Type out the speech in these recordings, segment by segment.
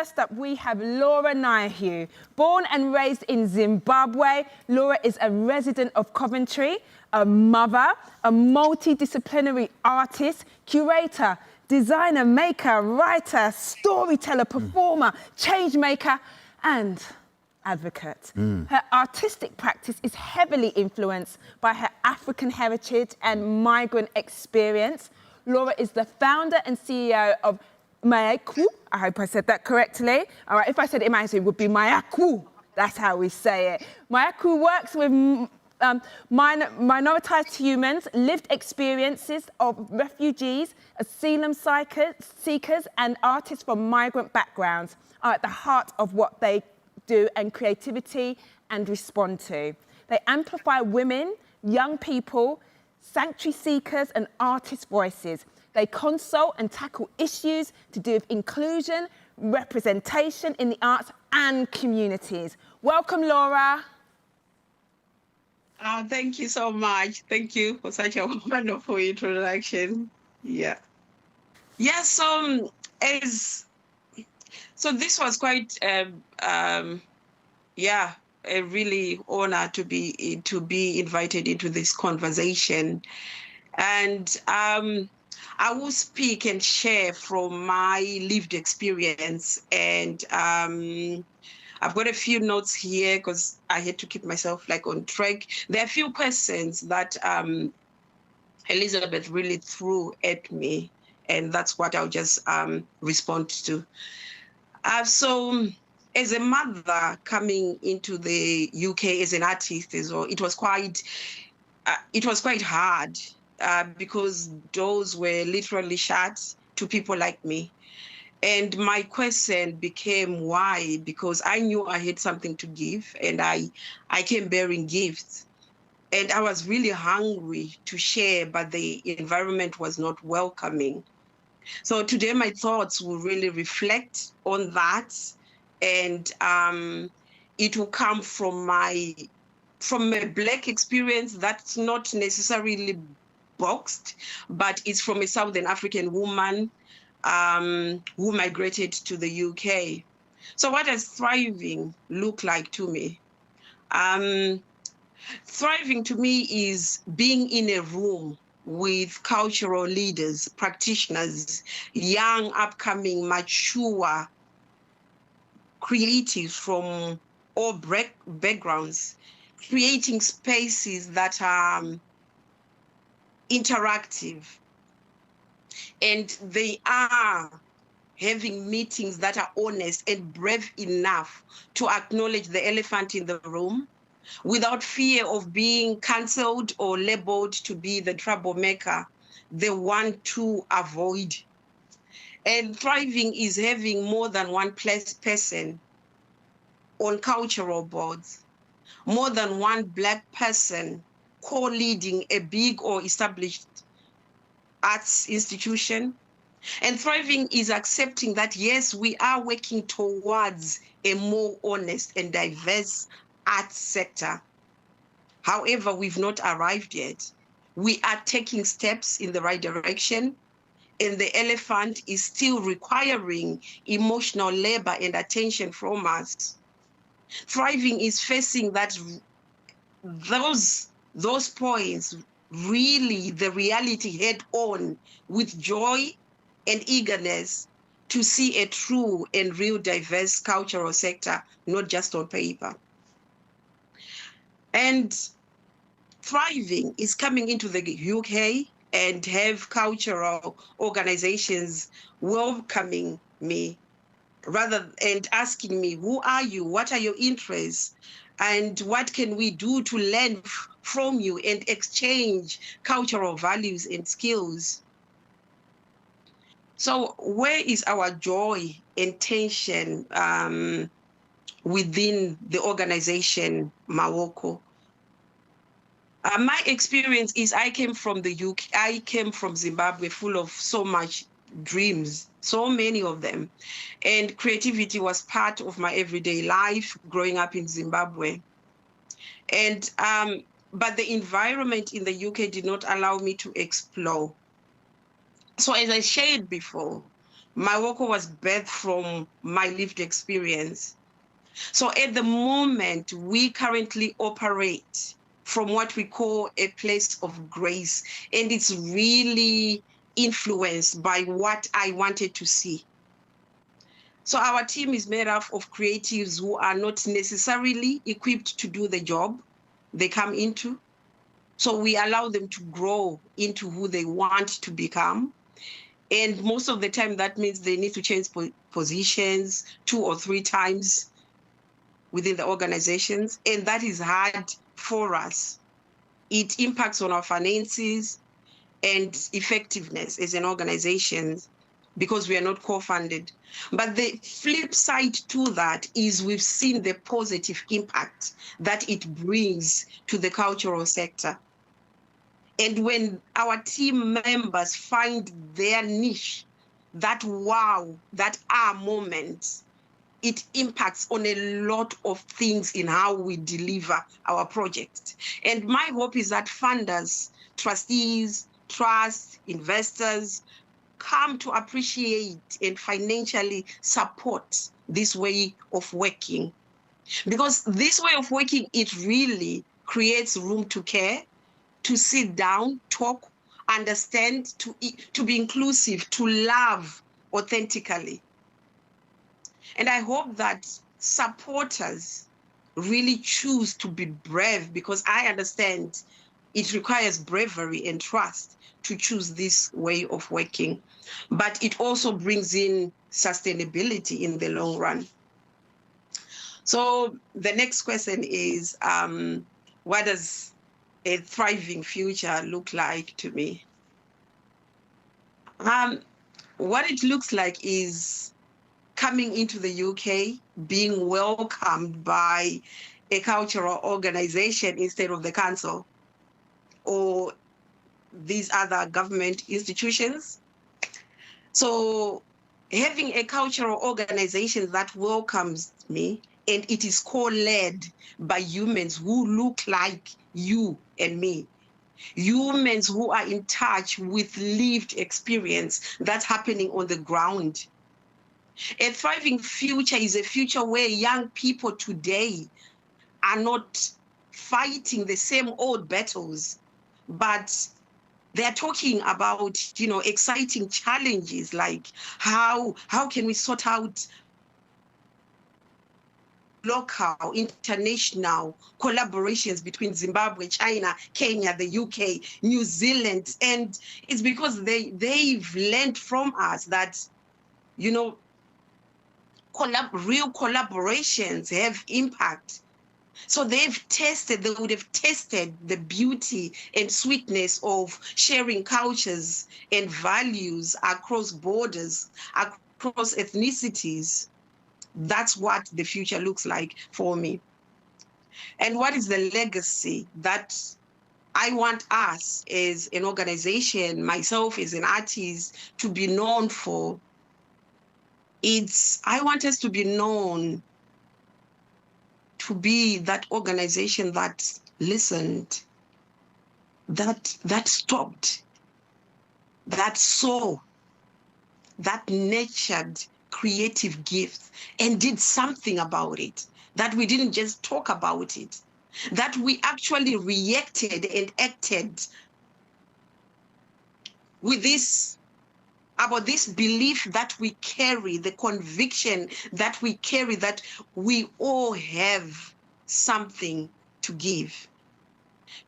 first up, we have Laura Nyahuye. Born and raised in Zimbabwe, Laura is a resident of Coventry, a mother, a multidisciplinary artist, curator, designer, maker, writer, storyteller, performer, change maker, and advocate. Her artistic practice is heavily influenced by her African heritage and migrant experience. Laura is the founder and CEO of Nyahuye. I hope I said that correctly. All right, if I said it it would be Nyahuye. That's how we say it. Nyahuye works with minoritized humans, lived experiences of refugees, asylum seekers, and artists from migrant backgrounds are at the heart of what they do and creativity and respond to. They amplify women, young people, sanctuary seekers, and artist voices. They consult and tackle issues to do with inclusion, representation in the arts and communities. Welcome, Laura. Thank you so much. Thank you for such a wonderful introduction. Yeah. Yes, so this was quite a really honor to be invited into this conversation. And I will speak and share from my lived experience. And I've got a few notes here because I had to keep myself on track. There are a few questions that Elizabeth really threw at me, and that's what I'll just respond to. So as a mother coming into the UK as an artist as well, it was quite hard because doors were literally shut to people like me. And my question became why, because I knew I had something to give, and I came bearing gifts. And I was really hungry to share, but the environment was not welcoming. So today my thoughts will really reflect on that, and it will come from a Black experience that's not necessarily boxed, but it's from a Southern African woman who migrated to the UK. So what does thriving look like to me? Thriving to me is being in a room with cultural leaders, practitioners, young, upcoming, mature creatives from all backgrounds, creating spaces that are interactive. And they are having meetings that are honest and brave enough to acknowledge the elephant in the room without fear of being cancelled or labeled to be the troublemaker they want to avoid. And thriving is having more than one person on cultural boards, more than one Black person co-leading a big or established arts institution. And thriving is accepting that, yes, we are working towards a more honest and diverse arts sector. However, we've not arrived yet. We are taking steps in the right direction, and the elephant is still requiring emotional labor and attention from us. Thriving is facing that those points, really the reality head on, with joy and eagerness to see a true and real diverse cultural sector, not just on paper. And thriving is coming into the UK and have cultural organizations welcoming me and asking me, who are you? What are your interests? And what can we do to learn from you and exchange cultural values and skills? So where is our joy and tension within the organization Mawoko? My experience is I came from the UK, I came from Zimbabwe full of so much dreams, so many of them. And creativity was part of my everyday life growing up in Zimbabwe. And but the environment in the UK did not allow me to explore. So as I shared before, My work was birthed from my lived experience. So at the moment, we currently operate from what we call a place of grace, and it's really influenced by what I wanted to see. So our team is made up of creatives who are not necessarily equipped to do the job they come into. So we allow them to grow into who they want to become. And most of the time, that means they need to change positions 2 or 3 times within the organizations. And that is hard for us. It impacts on our finances and effectiveness as an organization because we are not co-funded. But the flip side to that is we've seen the positive impact that it brings to the cultural sector. And when our team members find their niche, that wow, that moment, it impacts on a lot of things in how we deliver our project. And my hope is that funders, trustees, trusts, investors come to appreciate and financially support this way of working. Because this way of working, it really creates room to care, to sit down, talk, understand, to be inclusive, to love authentically. And I hope that supporters really choose to be brave, because I understand it requires bravery and trust to choose this way of working. But it also brings in sustainability in the long run. So the next question is, what does a thriving future look like to me? What it looks like is coming into the UK, being welcomed by a cultural organization instead of the council or these other government institutions. So having a cultural organization that welcomes me, and it is co-led by humans who look like you and me, humans who are in touch with lived experience that's happening on the ground. A thriving future is a future where young people today are not fighting the same old battles, but they're talking about, exciting challenges like how can we sort out local, international collaborations between Zimbabwe, China, Kenya, the UK, New Zealand. And it's because they've learned from us that, real collaborations have impact. So they would have tasted the beauty and sweetness of sharing cultures and values across borders, across ethnicities. That's what the future looks like for me. And what is the legacy that I want us as an organization, myself as an artist, to be known for? I want us to be known to be that organization that listened, that stopped, that saw, that nurtured creative gifts and did something about it, that we didn't just talk about it, that we actually reacted and acted with this, about this belief that we carry, the conviction that we carry, that we all have something to give.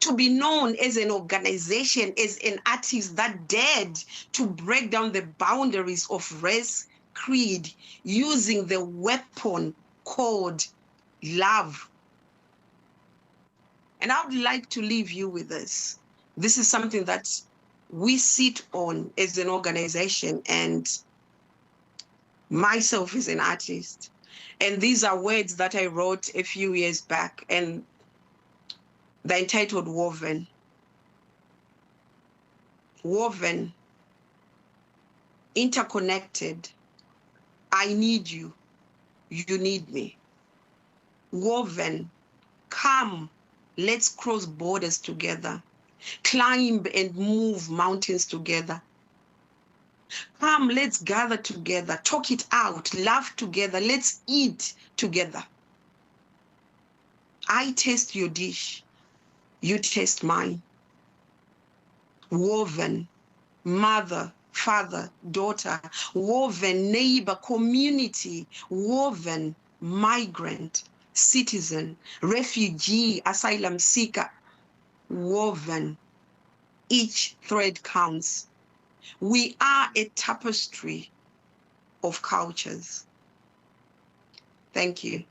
To be known as an organization, as an artist that dared to break down the boundaries of race, creed, using the weapon called love. And I would like to leave you with this. This is something that we sit on as an organization, and myself as an artist. And these are words that I wrote a few years back, and they're entitled Woven. Woven, interconnected. I need you, you need me. Woven, come, let's cross borders together. Climb and move mountains together. Come, let's gather together, talk it out, laugh together, let's eat together. I taste your dish, you taste mine. Woven, mother, father, daughter, woven, neighbor, community, woven, migrant, citizen, refugee, asylum seeker, woven. Each thread counts. We are a tapestry of cultures. Thank you.